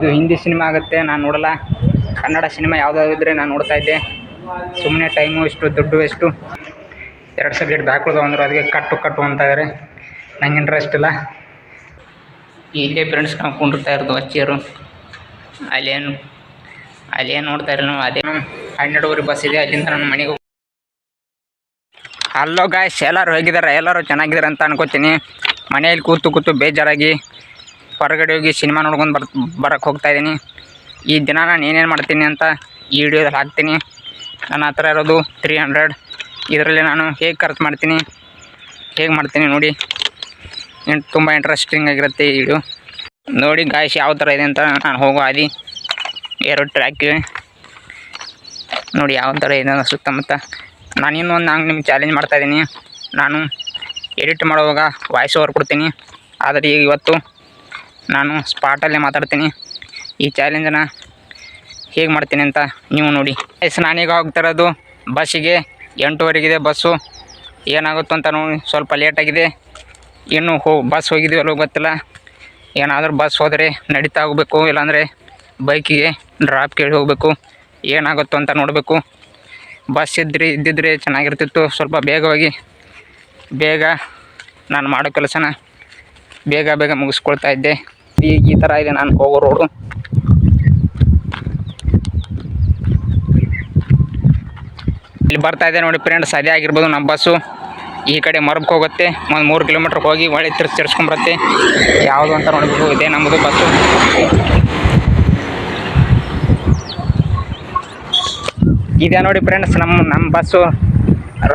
ಇದು ಹಿಂದಿ ಸಿನಿಮಾ ಆಗುತ್ತೆ, ನಾನು ನೋಡಲ್ಲ. ಕನ್ನಡ ಸಿನಿಮಾ ಯಾವುದಾದ್ರೆ ನಾನು ನೋಡ್ತಾ ಇದ್ದೆ. ಸುಮ್ಮನೆ ಟೈಮು ಇಷ್ಟು ದುಡ್ಡು ಎಷ್ಟು 2 ಸಬ್ಜೆಕ್ಟ್ ಬ್ಯಾಕ್ ಉಳಿದವು ಅಂದರು, ಅದಕ್ಕೆ ಕಟ್ಟು ಅಂತ ಇದ್ದಾರೆ. ನಂಗೆ ಇಂಟ್ರೆಸ್ಟ್ ಇಲ್ಲ. ಇಲ್ಲೇ ಫ್ರೆಂಡ್ಸ್ ನಾವು ಕುಂಡಿರ್ತಾ ಇರೋದು ಅಚ್ಚಿಯರು. ಅಲ್ಲೇನು ನೋಡ್ತಾ ಇರೋ ನಾವು, ಅದೇನು 12 ಬಸ್ ಇದೆ, ಅಲ್ಲಿಂದ ನನ್ನ ಮನೆಗೆ. ಹಲೋ ಗಾಯ್ಸ್, ಎಲ್ಲರೂ ಹೇಗಿದ್ದಾರೆ? ಎಲ್ಲರೂ ಚೆನ್ನಾಗಿದ್ದಾರೆ ಅಂತ ಅನ್ಕೋತೀನಿ. ಮನೆಯಲ್ಲಿ ಕೂತು ಬೇಜಾರಾಗಿ ಹೊರಗಡೆ ಹೋಗಿ ಸಿನಿಮಾ ನೋಡ್ಕೊಂಡು ಬರೋಕ್ಕೆ ಹೋಗ್ತಾಯಿದ್ದೀನಿ. ಈ ದಿನ ನಾನು ಏನೇನು ಮಾಡ್ತೀನಿ ಅಂತ ಈ ವಿಡಿಯೋದಲ್ಲಿ ಹಾಕ್ತೀನಿ. ನನ್ನ ಹತ್ರ ಇರೋದು 300. ಇದರಲ್ಲಿ ನಾನು ಹೇಗೆ ಖರ್ಚು ಮಾಡ್ತೀನಿ, ಹೇಗೆ ಮಾಡ್ತೀನಿ ನೋಡಿ. ತುಂಬ ಇಂಟ್ರೆಸ್ಟಿಂಗ್ ಆಗಿರುತ್ತೆ ಈ ವಿಡಿಯೋ ನೋಡಿ ಗಾಯ್ಸ್. ಯಾವ ಥರ ಇದೆ ಅಂತ ನಾನು ಹೋಗೋ ಹಾದಿ 2 ಟ್ರ್ಯಾಕ್ ಇವೆ ನೋಡಿ, ಯಾವ ಥರ ಇದೆ ಸುತ್ತಮುತ್ತ. ನಾನು ಇನ್ನೊಂದು ನಿಮ್ಗೆ ಚಾಲೆಂಜ್ ಮಾಡ್ತಾಯಿದ್ದೀನಿ. ನಾನು ಎಡಿಟ್ ಮಾಡುವಾಗ ವಾಯ್ಸ್ ಓವರ್ ಕೊಡ್ತೀನಿ, ಆದರೆ ಇವತ್ತು ನಾನು ಸ್ಪಾಟಲ್ಲೇ ಮಾತಾಡ್ತೀನಿ. ಈ ಚಾಲೆಂಜನ್ನು ಹೇಗೆ ಮಾಡ್ತೀನಿ ಅಂತ ನೀವು ನೋಡಿ. ನಾನೀಗ ಹೋಗ್ತಿರೋದು ಬಸ್ಸಿಗೆ. 8:15 ಬಸ್ಸು. ಏನಾಗುತ್ತೋ ಅಂತ ನೋಡಿ, ಸ್ವಲ್ಪ ಲೇಟಾಗಿದೆ. ಇನ್ನೂ ಬಸ್ ಹೋಗಿದ್ದೀವಲ್ಲೋ ಗೊತ್ತಿಲ್ಲ. ಏನಾದರೂ ಬಸ್ ಹೋದರೆ ನಡೀತಾ ಹೋಗಬೇಕು, ಇಲ್ಲಾಂದರೆ ಬೈಕಿಗೆ ಡ್ರಾಪ್ ಕೇಳಿ ಹೋಗಬೇಕು. ಏನಾಗುತ್ತೋ ಅಂತ ನೋಡಬೇಕು. ಬಸ್ ಇದ್ದಿದ್ರೆ ಚೆನ್ನಾಗಿರ್ತಿತ್ತು. ಸ್ವಲ್ಪ ಬೇಗ ನಾನು ಮಾಡೋ ಕೆಲಸನ ಬೇಗ ಮುಗಿಸ್ಕೊಳ್ತಾ ಇದ್ದೆ. ಈ ಥರ ಇದೆ ನಾನು ಹೋಗೋ ರೋಡು. ಇಲ್ಲಿ ಬರ್ತಾ ಇದೆ ನೋಡಿ ಫ್ರೆಂಡ್ಸ್, ಅದೇ ಆಗಿರ್ಬೋದು ನಮ್ಮ ಬಸ್ಸು. ಈ ಕಡೆ ಮರಬ್ಗೆ ಹೋಗುತ್ತೆ, ಒಂದು 3 ಕಿಲೋಮೀಟ್ರ್ ಹೋಗಿ ಒಳ್ಳೆ ತಿರ್ಸ್ಕೊಂಬರುತ್ತೆ. ಯಾವುದು ಅಂತ ನೋಡಬೇಕು. ಇದೇ ನಮ್ಮದು ಬಸ್ಸು. ಇದೆ ನೋಡಿ ಫ್ರೆಂಡ್ಸ್ ನಮ್ಮ ಬಸ್ಸು.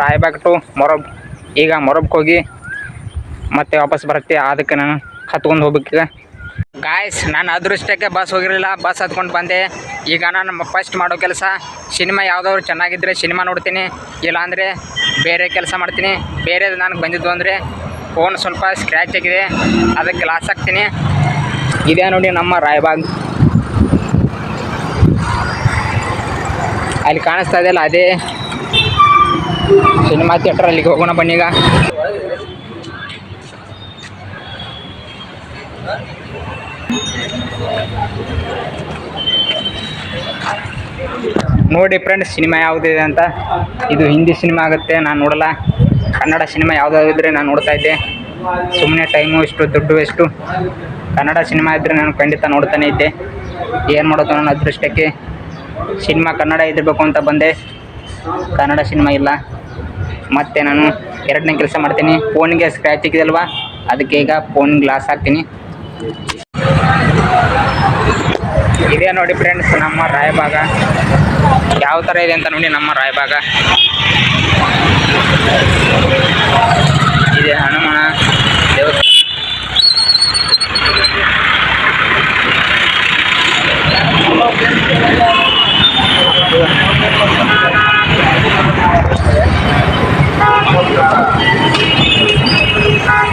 ರಾಯಬಾಗ್ ಟು ಮೊರಬ್. ಈಗ ಮೊರಬ್ಗೆ ಹೋಗಿ ಮತ್ತೆ ವಾಪಸ್ ಬರುತ್ತೆ. ಅದಕ್ಕೆ ನಾನು ಹತ್ಕೊಂಡು ಹೋಗ್ಬೇಕೀಗ ಗಾಯ್ಸ್. ನಾನು ಅದೃಷ್ಟಕ್ಕೆ ಬಸ್ ಹೋಗಿರಲಿಲ್ಲ, ಬಸ್ ಹತ್ಕೊಂಡು ಬಂದೆ. ಈಗ ನಾನು ಫಸ್ಟ್ ಮಾಡೋ ಕೆಲಸ, ಸಿನಿಮಾ ಯಾವುದಾದ್ರು ಚೆನ್ನಾಗಿದ್ದರೆ ಸಿನಿಮಾ ನೋಡ್ತೀನಿ, ಇಲ್ಲಾಂದರೆ ಬೇರೆ ಕೆಲಸ ಮಾಡ್ತೀನಿ. ಬೇರೆದು ನನಗೆ ಬಂದಿದ್ದು ಅಂದರೆ ಫೋನ್ ಸ್ವಲ್ಪ ಸ್ಕ್ರ್ಯಾಚ್ ಆಗಿದೆ, ಅದಕ್ಕೆ ಗ್ಲಾಸ್ ಹಾಕ್ತೀನಿ. ಇದೇ ನೋಡಿ ನಮ್ಮ ರಾಯಬಾಗ್. ಅಲ್ಲಿ ಕಾಣಿಸ್ತಾ ಇದೆಯಲ್ಲ, ಅದೇ ಸಿನಿಮಾ ಥಿಯೇಟರ್. ಅಲ್ಲಿಗೆ ಹೋಗೋಣ ಬನ್ನೀಗ. ನೋಡಿ ಫ್ರೆಂಡ್ಸ್, ಸಿನಿಮಾ ಯಾವುದಿದೆ ಅಂತ. ಇದು ಹಿಂದಿ ಸಿನಿಮಾ ಆಗುತ್ತೆ, ನಾನು ನೋಡಲ್ಲ. ಕನ್ನಡ ಸಿನಿಮಾ ಯಾವುದಾದ್ರೆ ನಾನು ನೋಡ್ತಾ ಇದ್ದೆ. ಸುಮ್ಮನೆ ಟೈಮು ಇಷ್ಟು ದುಡ್ಡು ಎಷ್ಟು. ಕನ್ನಡ ಸಿನಿಮಾ ಇದ್ದರೆ ನಾನು ಖಂಡಿತ ನೋಡ್ತಾನೆ ಇದ್ದೆ. ಏನು ಮಾಡೋದು, ನನ್ನ ಅದೃಷ್ಟಕ್ಕೆ ಸಿನಿಮಾ ಕನ್ನಡ ಇದ್ದಿರಬೇಕು ಅಂತ ಬಂದೆ. ಕನ್ನಡ ಸಿನಿಮಾ ಇಲ್ಲ. ಮತ್ತು ನಾನು 2ನೇ ಕೆಲಸ ಮಾಡ್ತೀನಿ. ಫೋನಿಗೆ ಸ್ಕ್ರ್ಯಾಚ್ ಆಗಿದೆಯಲ್ವ, ಅದಕ್ಕೆ ಈಗ ಫೋನ್ ಗ್ಲಾಸ್ ಹಾಕ್ತೀನಿ. ಇದೇ ನೋಡಿ ಫ್ರೆಂಡ್ಸ್ ನಮ್ಮ ರಾಯಬಾಗ. ಯಾವ ಥರ ಇದೆ ಅಂತ ನೋಡಿ ನಮ್ಮ ರಾಯಬಾಗ. ಇದೆ ಹನುಮಾನ ದೇವಸ್ಥಾನ.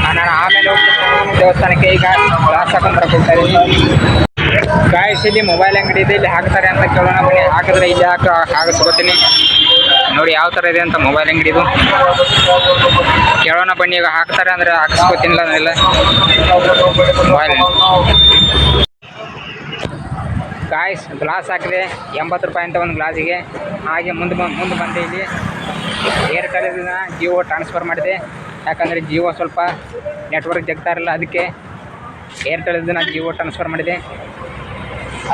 ನಾನು ಆಮೇಲೆ ಹೋಗ್ತೀನಿ ದೇವಸ್ಥಾನಕ್ಕೆ. ಈಗ ಗ್ಲಾಸ್ ಹಾಕೊಂಡು ಬರಕ್ಕೆ ಹೋಗ್ತಾ ಇದ್ದೀನಿ ಗಾಯ್ಸ್. ಇಲ್ಲಿ ಮೊಬೈಲ್ ಅಂಗಡಿ ಇದೆ, ಇಲ್ಲಿ ಹಾಕ್ತಾರೆ ಅಂತ ಕೇಳೋಣ ಬನ್ನಿ. ಹಾಕಿದ್ರೆ ಇಲ್ಲಿ ಹಾಕಿಸ್ಕೊತೀನಿ ನೋಡಿ ಯಾವ ಥರ ಇದೆ ಅಂತ ಮೊಬೈಲ್ ಅಂಗಡಿದು. ಕೇಳೋಣ ಬನ್ನಿ. ಈಗ ಹಾಕ್ತಾರೆ ಅಂದರೆ ಹಾಕಿಸ್ಕೊತೀನಿಲ್ಲ ನಾನೆಲ್ಲ ಮೊಬೈಲ್. ಗಾಯ್ಸ್ ಗ್ಲಾಸ್ ಹಾಕಿದೆ, 80 ರೂಪಾಯಿ ಅಂತ ಒಂದು ಗ್ಲಾಸಿಗೆ. ಹಾಗೆ ಮುಂದೆ ಬಂದೆ. ಇಲ್ಲಿ ಏರ್ಟೆಲ್ ಜಿಯೋ ಟ್ರಾನ್ಸ್ಫರ್ ಮಾಡಿದೆ, ಯಾಕಂದರೆ ಜಿಯೋ ಸ್ವಲ್ಪ ನೆಟ್ವರ್ಕ್ ಜಗ್ತಾ ಇರಲ್ಲ, ಅದಕ್ಕೆ ಏರ್ಟೆಲ್ ನಾನು ಜಿಯೋ ಟ್ರಾನ್ಸ್ಫರ್ ಮಾಡಿದೆ.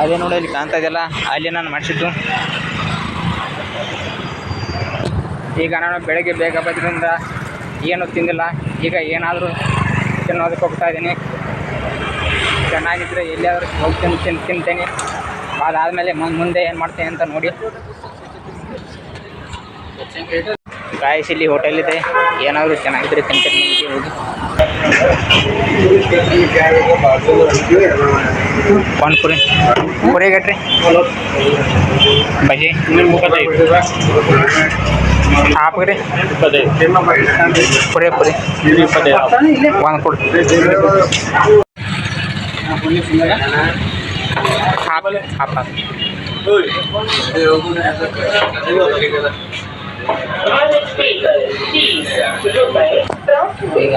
ಅದೇ ನೋಡಿ ಇಲ್ಲಿ ಕಾಣ್ತಾ ಇದೆಯಲ್ಲ, ಅಲ್ಲಿ ನಾನು ಮಾಡಿಸಿದ್ದು. ಈಗ ನಾನು ಬೆಳಗ್ಗೆ ಬೇಗ ಬಂದ್ರಿಂದ ಏನೂ ತಿಂದಿಲ್ಲ. ಈಗ ಏನಾದರೂ ತಿನ್ನೋದಕ್ಕೆ ಹೋಗ್ತಾ ಇದ್ದೀನಿ. ಚೆನ್ನಾಗಿದ್ದರೆ ಎಲ್ಲಿಯಾದರೂ ಹೋಗಿ ತಿಂತೇನೆ. ಅದಾದಮೇಲೆ ಮುಂದೆ ಏನು ಮಾಡ್ತೇನೆ ಅಂತ ನೋಡಿ. ಗಾಯ್ಸ್ ಇಲ್ಲಿ ಹೋಟೆಲ್ ಇದೆ, ಏನಾದರೂ ಚೆನ್ನಾಗಿದ್ದರೆ ತಿಂತೇನೆ. ಹೋಗಿ ಪಾನಿಪುರಿ ಪುರಿ ಗಟ್ರಿ ಬಜಿ ಹಾಕ್ರಿ. ಪುರಿ ಒಂದು ಕೊಡಿ. ಹಾಪ್ ಈಗ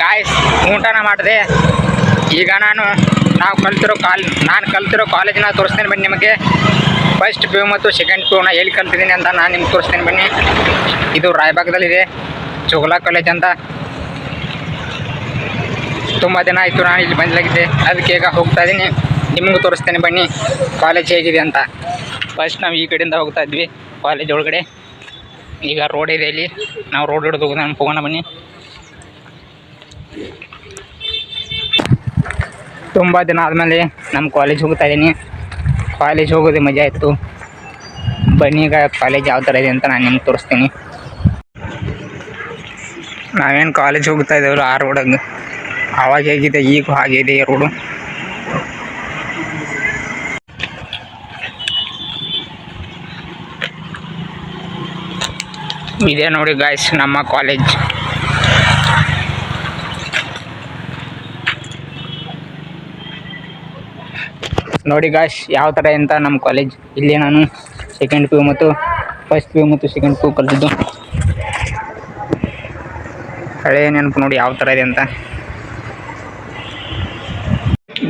ಗಾಯ್ಸ್, ಊಟನ ಮಾಡಿದೆ. ಈಗ ನಾನು ಕಲ್ತಿರೋ ಕಾಲೇಜಿನ ತೋರಿಸ್ತೇನೆ ಬನ್ನಿ ನಿಮಗೆ. ಫಸ್ಟ್ ಪಿ ಯು ಮತ್ತು ಸೆಕೆಂಡ್ ಪಿ ಯುನ ಎಲ್ಲಿ ಕಲ್ತಿದ್ದೀನಿ ಅಂತ ನಾನು ನಿಮ್ಗೆ ತೋರಿಸ್ತೇನೆ ಬನ್ನಿ. ಇದು ರಾಯಬಾಗದಲ್ಲಿದೆ, ಜೋಗುಲಾ ಕಾಲೇಜ್ ಅಂತ. ತುಂಬ ದಿನ ಆಯಿತು ನಾನು ಇಲ್ಲಿ ಬಂದಿಲಾಗಿದ್ದೆ, ಅದಕ್ಕೆ ಈಗ ಹೋಗ್ತಾ ಇದ್ದೀನಿ. ನಿಮಗೂ ತೋರಿಸ್ತೇನೆ ಬನ್ನಿ ಕಾಲೇಜ್ ಹೇಗಿದೆ ಅಂತ. ಫಸ್ಟ್ ನಾವು ಈ ಕಡೆಯಿಂದ ಹೋಗ್ತಾ ಇದ್ವಿ ಕಾಲೇಜ್ ಒಳಗಡೆ. ಈಗ ರೋಡ್ ಇದೆ, ಇಲ್ಲಿ ನಾವು ರೋಡ್ ಹಿಡಿದು ಹೋಗೋಣ ಬನ್ನಿ. ತುಂಬ ದಿನ ಆದಮೇಲೆ ನಮ್ಮ ಕಾಲೇಜ್ ಹೋಗ್ತಾ ಇದ್ದೀನಿ. ಕಾಲೇಜ್ ಹೋಗೋದೇ ಮಜಾ ಇತ್ತು. ಬನ್ನಿ ಈಗ ಕಾಲೇಜ್ ಯಾವ ಥರ ಇದೆ ಅಂತ ನಾನು ನಿಮ್ಗೆ ತೋರಿಸ್ತೀನಿ. ನಾವೇನು ಕಾಲೇಜ್ ಹೋಗ್ತಾ ಇದ್ದೇವಲ್ಲ ಆ ರೋಡಾಗ ಆವಾಗ ಹೇಗಿದೆ ಈಗ ಹಾಗೆ ಇದೆ ಈ ರೋಡು. ಇದೇ ನೋಡಿ ಗಾಯ್ಸ್ ನಮ್ಮ ಕಾಲೇಜ್. ನೋಡಿ ಗಾಯ್ಸ್ ಯಾವ ಥರ ಅಂತ ನಮ್ಮ ಕಾಲೇಜ್. ಇಲ್ಲಿ ನಾನು ಸೆಕೆಂಡ್ ಪಿ ಯು ಮತ್ತು ಫಸ್ಟ್ ಪಿ ಯು ಮತ್ತು ಸೆಕೆಂಡ್ ಪಿ ಯು ಕಲಿತಿದ್ದು. ಹಳೆಯ ನೆನಪು ನೋಡಿ ಯಾವ ಥರ ಇದೆ ಅಂತ.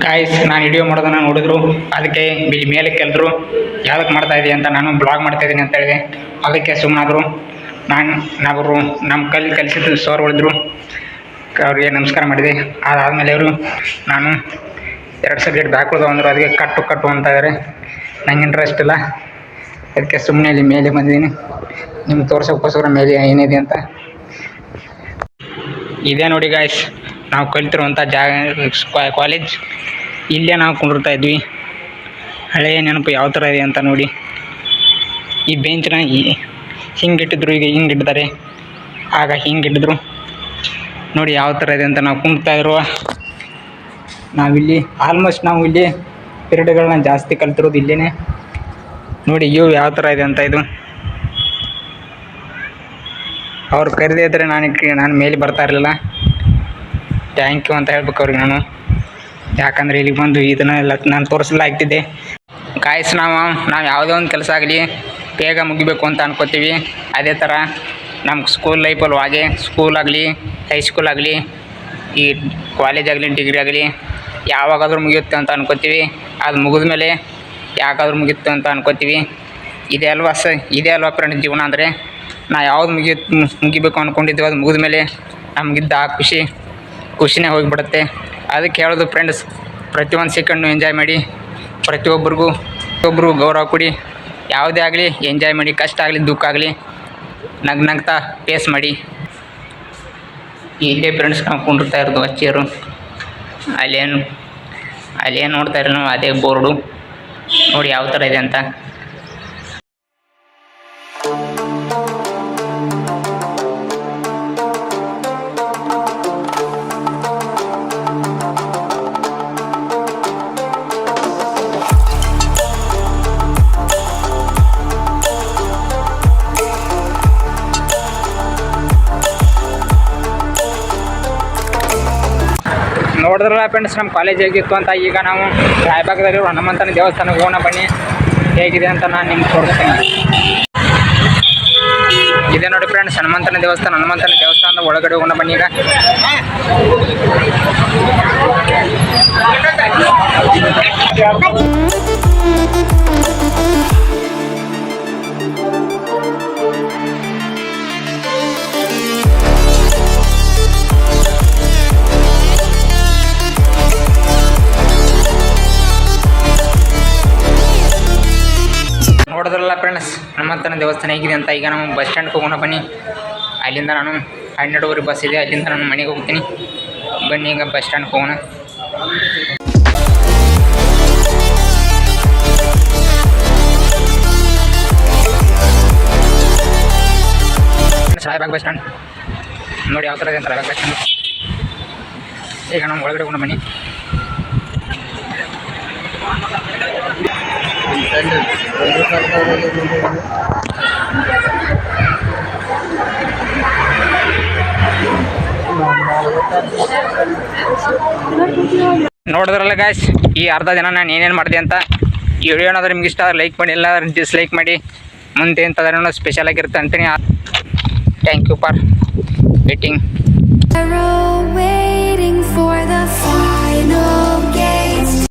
ಗಾಯ್ಸ್ ನಾನು ವಿಡಿಯೋ ಮಾಡೋದನ್ನು ನೋಡಿದ್ರು, ಅದಕ್ಕೆ ಇಲ್ಲಿ ಮೇಲೆ ಕೇಳಿದ್ರು ಯಾವುದಕ್ಕೆ ಮಾಡ್ತಾ ಇದ್ದೀವಿ ಅಂತ. ನಾನು ಬ್ಲಾಗ್ ಮಾಡ್ತಾಯಿದ್ದೀನಿ ಅಂತ ಹೇಳಿದೆ, ಅದಕ್ಕೆ ಸುಮ್ಮನಾದರು. ನಾವು ನಮ್ಮ ಕಲಿಸಿದ್ರು ಸರ್ ಉಳಿದ್ರು, ಅವ್ರಿಗೆ ನಮಸ್ಕಾರ ಮಾಡಿದೆ. ಅದಾದಮೇಲೆ ಅವರು ನಾನು 2 ಸಬ್ಜೆಕ್ಟ್ ಬ್ಯಾಕ್ ಉಳಿದು ಅಂದರು, ಅದಕ್ಕೆ ಕಟ್ಟು ಅಂತ ಇದ್ದಾರೆ. ನಂಗೆ ಇಂಟ್ರೆಸ್ಟ್ ಇಲ್ಲ, ಅದಕ್ಕೆ ಸುಮ್ಮನೆ ಇಲ್ಲಿ ಮೇಲೆ ಬಂದಿದ್ದೀನಿ ನಿಮ್ಗೆ ತೋರ್ಸೋಕ್ಕೋಸ್ಕರ ಮೇಲೆ ಏನಿದೆ ಅಂತ. ಇದೇ ನೋಡಿ ಗಾಯ್ಸ್ ನಾವು ಕಲಿತಿರುವಂಥ ಕಾಲೇಜ್. ಇಲ್ಲೇ ನಾವು ಕುಂಡಿರ್ತಾ ಇದ್ವಿ. ಹಳೆಯ ನೆನಪು ಯಾವ ಥರ ಇದೆ ಅಂತ ನೋಡಿ. ಈ ಬೆಂಚ್ನ ಹಿಂಗಿಟ್ಟಿದ್ರು, ಈಗ ಹಿಂಗಿಟ್ಟಿದ್ದಾರೆ, ಆಗ ಹಿಂಗಿಟ್ಟಿದ್ರು. ನೋಡಿ ಯಾವ ಥರ ಇದೆ ಅಂತ. ನಾವು ಕುಂಡ್ತಾ ಇರುವ ನಾವಿಲ್ಲಿ ಆಲ್ಮೋಸ್ಟ್ ನಾವು ಇಲ್ಲಿ ಪಿರಿಯಡ್ಗಳನ್ನ ಜಾಸ್ತಿ ಕಲ್ತಿರೋದು ಇಲ್ಲೇ. ನೋಡಿ ಇವು ಯಾವ ಥರ ಇದೆ ಅಂತ. ಇದು ಅವ್ರು ಕರೆದೇ ಇದ್ದರೆ ನಾನು ಮೇಲೆ ಬರ್ತಾ ಇರಲಿಲ್ಲ. ಥ್ಯಾಂಕ್ ಯು ಅಂತ ಹೇಳ್ಬೇಕು ಅವ್ರಿಗೆ ನಾನು, ಯಾಕಂದರೆ ಇಲ್ಲಿಗೆ ಬಂದು ಇದನ್ನೆಲ್ಲ ನಾನು ತೋರಿಸಲ್ಲ ಆಗ್ತಿದ್ದೆ. ಗಾಯ್ಸ್ ನಾವು ಯಾವುದೇ ಒಂದು ಕೆಲಸ ಆಗಲಿ ಬೇಗ ಮುಗಿಬೇಕು ಅಂತ ಅನ್ಕೋತೀವಿ. ಅದೇ ಥರ ನಮ್ಮ ಸ್ಕೂಲ್ ಲೈಫಲ್ಲಿ ಹಾಗೆ ಸ್ಕೂಲ್ ಆಗಲಿ ಹೈಸ್ಕೂಲ್ ಆಗಲಿ ಈ ಕಾಲೇಜ್ ಆಗಲಿ ಡಿಗ್ರಿ ಆಗಲಿ ಯಾವಾಗಾದರೂ ಮುಗಿಯುತ್ತೆ ಅಂತ ಅನ್ಕೋತೀವಿ. ಅದು ಮುಗಿದ ಮೇಲೆ ಯಾಕಾದರೂ ಮುಗಿಯುತ್ತೆ ಅಂತ ಅನ್ಕೋತೀವಿ. ಇದೇ ಅಲ್ವಾ ಫ್ರೆಂಡ್ ಜೀವನ ಅಂದರೆ. ಯಾವುದು ಮುಗಿಬೇಕು ಅಂದ್ಕೊಂಡಿದ್ದೀವಿ ಅದು ಮುಗಿದ ಮೇಲೆ ನಮಗಿದ್ದ ಆ ಖುಷಿನೇ ಹೋಗಿಬಿಡುತ್ತೆ. ಅದಕ್ಕೆ ಹೇಳೋದು ಫ್ರೆಂಡ್ಸ್, ಪ್ರತಿಯೊಂದು ಸೆಕೆಂಡ್ನು ಎಂಜಾಯ್ ಮಾಡಿ, ಪ್ರತಿಯೊಬ್ಬರಿಗೂ ಗೌರವ ಕೊಡಿ. ಯಾವುದೇ ಆಗಲಿ ಎಂಜಾಯ್ ಮಾಡಿ, ಕಷ್ಟ ಆಗಲಿ ದುಃಖ ಆಗಲಿ ನಗ್ತಾ ಫೇಸ್ ಮಾಡಿ. ಇಲ್ಲೇ ಫ್ರೆಂಡ್ಸ್ ನಾವು ಕುಂಡಿರ್ತಾ ಇರೋದು ಚೇರು. ಅಲ್ಲೇನು ನೋಡ್ತಾ ಇರೋ ನಾವು ಅದೇ ಬೋರ್ಡು. ನೋಡಿ ಯಾವ ಥರ ಇದೆ ಅಂತ. ನೋಡಿದ್ರಲ್ಲ ಫ್ರೆಂಡ್ಸ್ ನಮ್ಮ ಕಾಲೇಜ್ ಹೇಗಿತ್ತು ಅಂತ. ಈಗ ನಾವು ರಾಯಬಾಗದಲ್ಲಿರೋ ಹನುಮಂತನ ದೇವಸ್ಥಾನಕ್ಕೆ ಹೋಗೋಣ ಬನ್ನಿ, ಹೇಗಿದೆ ಅಂತ ನಾನು ನಿಮ್ಗೆ ತೋರಿಸ್ತೀನಿ. ಇದೇ ನೋಡಿ ಫ್ರೆಂಡ್ಸ್ ಹನುಮಂತನ ದೇವಸ್ಥಾನದ ಒಳಗಡೆ ಹೋಗೋಣ ಬನ್ನಿ. ಈಗ ನೋಡಿದ್ರಲ್ಲ ಫ್ರೆಂಡ್ಸ್ ಹನುಮಂತನ ದೇವಸ್ಥಾನ ಹೇಗಿದೆ ಅಂತ. ಈಗ ನಾವು ಬಸ್ ಸ್ಟ್ಯಾಂಡ್ಗೆ ಹೋಗೋಣ ಬನ್ನಿ. ಅಲ್ಲಿಂದ ನಾನು 12:30 ಬಸ್ ಇದೆ, ಅಲ್ಲಿಂದ ನಾನು ಮನೆಗೆ ಹೋಗ್ತೀನಿ. ಬನ್ನಿ ಈಗ ಬಸ್ ಸ್ಟ್ಯಾಂಡ್ಗೆ ಹೋಗೋಣ. ರಾಯಬಾಗ್ ಬಸ್ ಸ್ಟ್ಯಾಂಡ್ ನೋಡಿ ಯಾವ ಥರ ಇದೆ ಅಂತ. Raibag bus stand. ಈಗ ನಾವು ಒಳಗಡೆ ಹೋಗೋಣ ಬನ್ನಿ. ನೋಡಿದ್ರಲ್ಲ ಗಾಯ್ಸ್, ಈ ಅರ್ಧ ದಿನ ನಾನು ಏನೇನು ಮಾಡಿದೆ ಅಂತ. ಈ ವಿಡಿಯೋ ಏನಾದರೂ ನಿಮ್ಗೆ ಇಷ್ಟ ಲೈಕ್ ಮಾಡಿ, ಇಲ್ಲ ಡಿಸ್ಲೈಕ್ ಮಾಡಿ. ಮುಂದೆ ಎಂಥದ್ರೂ ಸ್ಪೆಷಲ್ ಆಗಿರುತ್ತೆ ಅಂತೀನಿ. Thank you for waiting. Waiting for the final